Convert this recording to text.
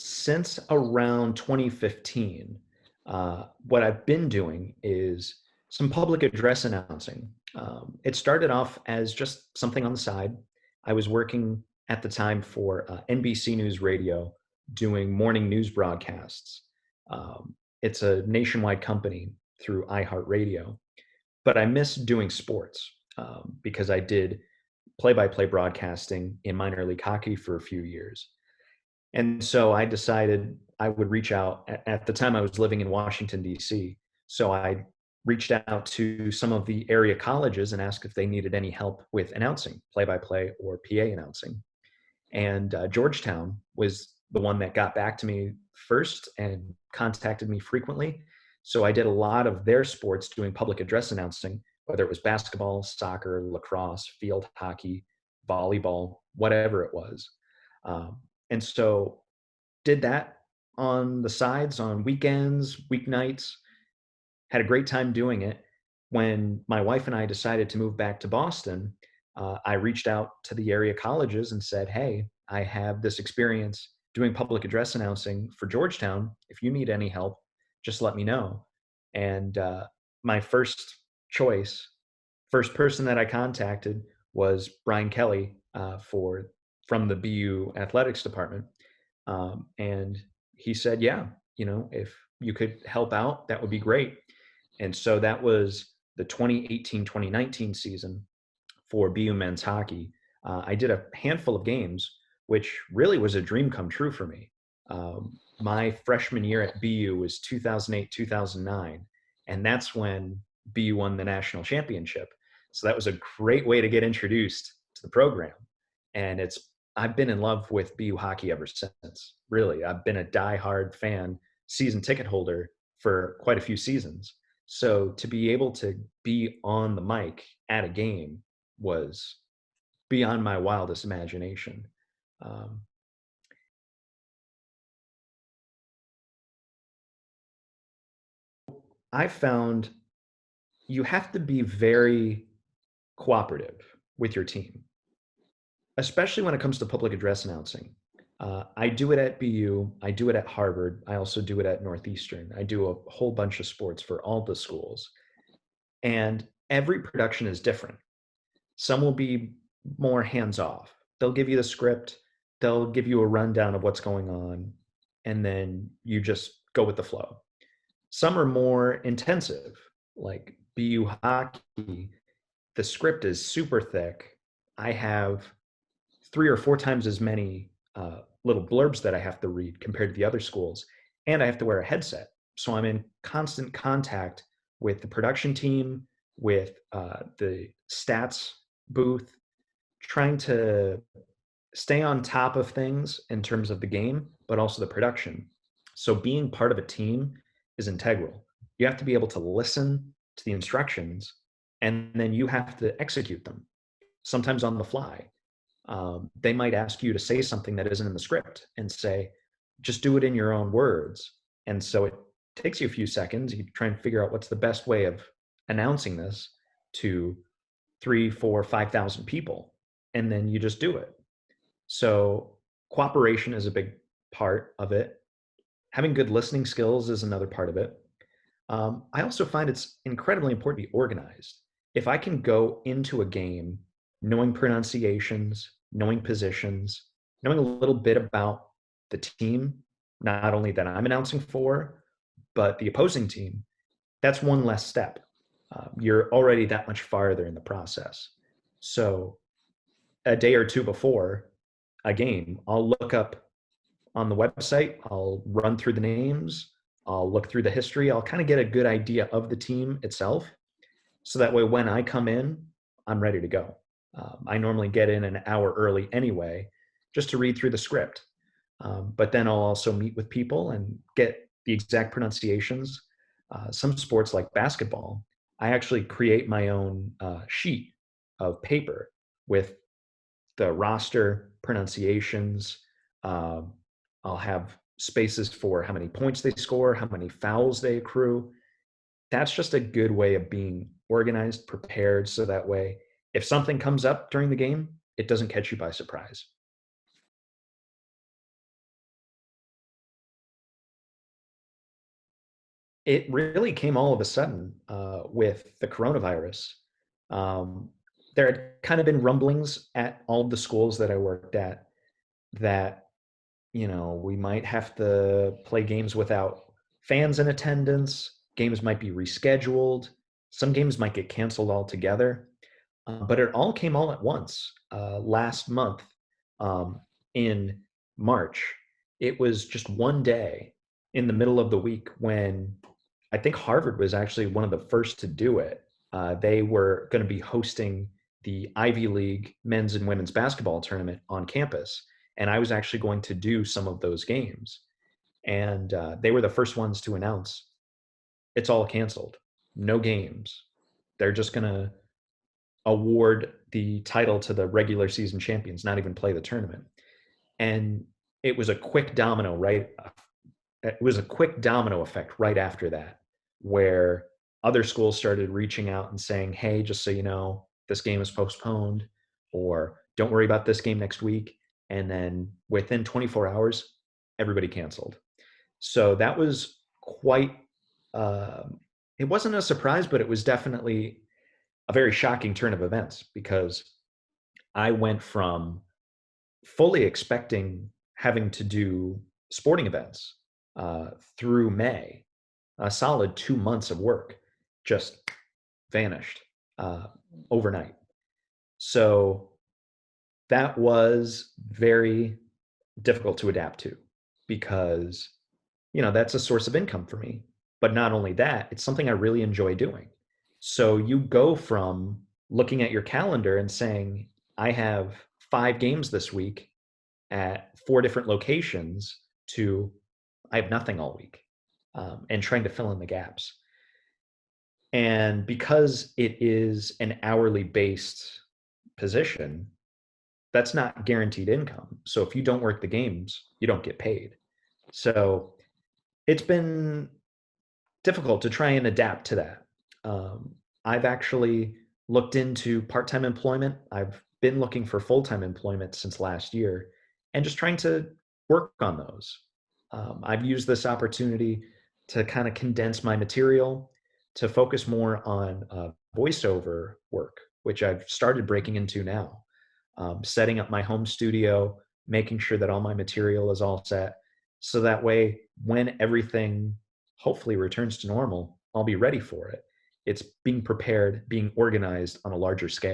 Since around 2015, what I've been doing is some public address announcing. It started off as just something on the side. I was working at the time for NBC News Radio doing morning news broadcasts. It's a nationwide company through iHeartRadio, but I miss doing sports because I did play by play broadcasting in minor league hockey for a few years. And so I decided I would reach out. At the time, I was living in Washington, D.C. So I reached out to some of the area colleges and asked if they needed any help with announcing, play by play or PA announcing. And Georgetown was the one that got back to me first and contacted me frequently. So I did a lot of their sports doing public address announcing, whether it was basketball, soccer, lacrosse, field hockey, volleyball, whatever it was. And so did that on the sides on weekends, weeknights, had a great time doing it. When my wife and I decided to move back to Boston, I reached out to the area colleges and said, "Hey, I have this experience doing public address announcing for Georgetown. If you need any help, just let me know." And my first choice, first person that I contacted was Brian Kelly for from the BU athletics department, and he said, "Yeah, if you could help out, that would be great." And so that was the 2018-2019 season for BU men's hockey. I did a handful of games, which really was a dream come true for me. My freshman year at BU was 2008, 2009, and that's when BU won the national championship. So that was a great way to get introduced to the program. And I've been in love with BU hockey ever since. Really, I've been a diehard fan, season ticket holder for quite a few seasons. So to be able to be on the mic at a game was beyond my wildest imagination. Um, I found you have to be very cooperative with your team, especially when it comes to public address announcing. I do it at BU, I do it at Harvard, I also do it at Northeastern. I do a whole bunch of sports for all the schools. And every production is different. Some will be more hands off. They'll give you the script, they'll give you a rundown of what's going on, and then you just go with the flow. Some are more intensive, like BU hockey. The script is super thick. I have 3 or 4 times as many little blurbs that I have to read compared to the other schools, and I have to wear a headset. So I'm in constant contact with the production team, with the stats booth, trying to stay on top of things in terms of the game, but also the production. So being part of a team is integral. You have to be able to listen to the instructions and then you have to execute them, sometimes on the fly. They might ask you to say something that isn't in the script and say, just do it in your own words. And so it takes you a few seconds. You try and figure out what's the best way of announcing this to 3, 4, 5,000 people. And then you just do it. So cooperation is a big part of it. Having good listening skills is another part of it. I also find it's incredibly important to be organized. If I can go into a game knowing pronunciations, knowing positions, knowing a little bit about the team, not only that I'm announcing for, but the opposing team, that's one less step. You're already that much farther in the process. So a day or two before a game, I'll look up on the website, I'll run through the names, I'll look through the history, I'll kind of get a good idea of the team itself. So that way, when I come in, I'm ready to go. I normally get in an hour early anyway, just to read through the script. But then I'll also meet with people and get the exact pronunciations. Some sports like basketball, I actually create my own sheet of paper with the roster pronunciations. Um, I'll have spaces for how many points they score, how many fouls they accrue. That's just a good way of being organized, prepared, so that way, if something comes up during the game, it doesn't catch you by surprise. It really came all of a sudden with the coronavirus. Um, there had kind of been rumblings at all of the schools that I worked at that, we might have to play games without fans in attendance. Games might be rescheduled. Some games might get canceled altogether. But it all came all at once last month um, in March. It was just one day in the middle of the week when I think Harvard was actually one of the first to do it. They were going to be hosting the Ivy League men's and women's basketball tournament on campus. And I was actually going to do some of those games. And they were the first ones to announce it's all canceled, no games. They're just going to award the title to the regular season champions, not even play the tournament. And it was a quick domino, right? It was a quick domino effect right after that, where other schools started reaching out and saying, hey, just so you know, this game is postponed, or don't worry about this game next week. And then within 24 hours, everybody canceled. So that was quite, uh, it wasn't a surprise, but it was definitely a very shocking turn of events because I went from fully expecting having to do sporting events through May, a solid 2 months of work just vanished uh, overnight. So that was very difficult to adapt to because, that's a source of income for me. But not only that, it's something I really enjoy doing. So you go from looking at your calendar and saying, I have 5 games this week at 4 different locations to I have nothing all week and trying to fill in the gaps. And because it is an hourly based position, that's not guaranteed income. So if you don't work the games, you don't get paid. So it's been difficult to try and adapt to that. Um, I've actually looked into part time employment. I've been looking for full time employment since last year and just trying to work on those. I've used this opportunity to kind of condense my material to focus more on voiceover work, which I've started breaking into now. Setting up my home studio, making sure that all my material is all set. So that way, when everything hopefully returns to normal, I'll be ready for it. It's being prepared, being organized on a larger scale.